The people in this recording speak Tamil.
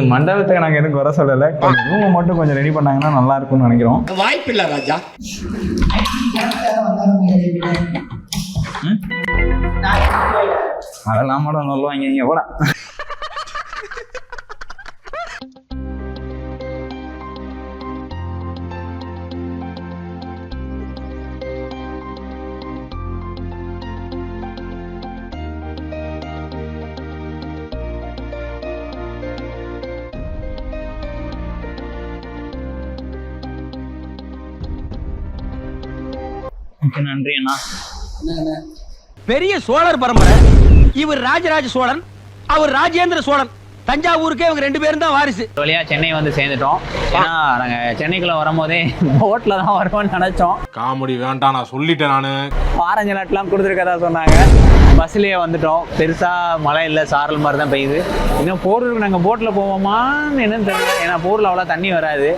மண்டபத்துக்கு நாங்கள் எதுவும் குறை சொல்லலை. ரூமை மட்டும் கொஞ்சம் ரெடி பண்ணாங்கன்னா நல்லா இருக்கும்னு நினைக்கிறோம். வாய்ப்பு இல்லை ராஜா. அதெல்லாம் மட்டும் சொல்லுவாங்க இங்கே கூட. நன்றி அண்ணா. பெரிய சோழர் பரம்பரை. இவர் ராஜராஜ சோழன், அவர் ராஜேந்திர சோழன். தஞ்சாவூருக்கே இவங்க 2 பேரும் தான் வாரிசு. வழியா சென்னை வந்து சேர்ந்துட்டோம். ஏன்னா நாங்க சென்னைக்குள்ள வரும்போதே போட்ல தான் வருவோம்னு நினைச்சோம். காமெடி வேண்டாம், நான் சொல்லிட்டேன். நானு ஆரஞ்சு நட்லாம் கொடுத்துருக்கதா சொன்னாங்க. பஸ்லயே வந்துட்டோம். பெருசா மழை இல்லை, சாரல் மாதிரி தான் பெய்யுது. இன்னும் போரூருக்கு நாங்கள் போட்டில் போவோமான்னு என்னன்னு தெரியல. ஏன்னா போரில் அவ்வளோ தண்ணி வராது.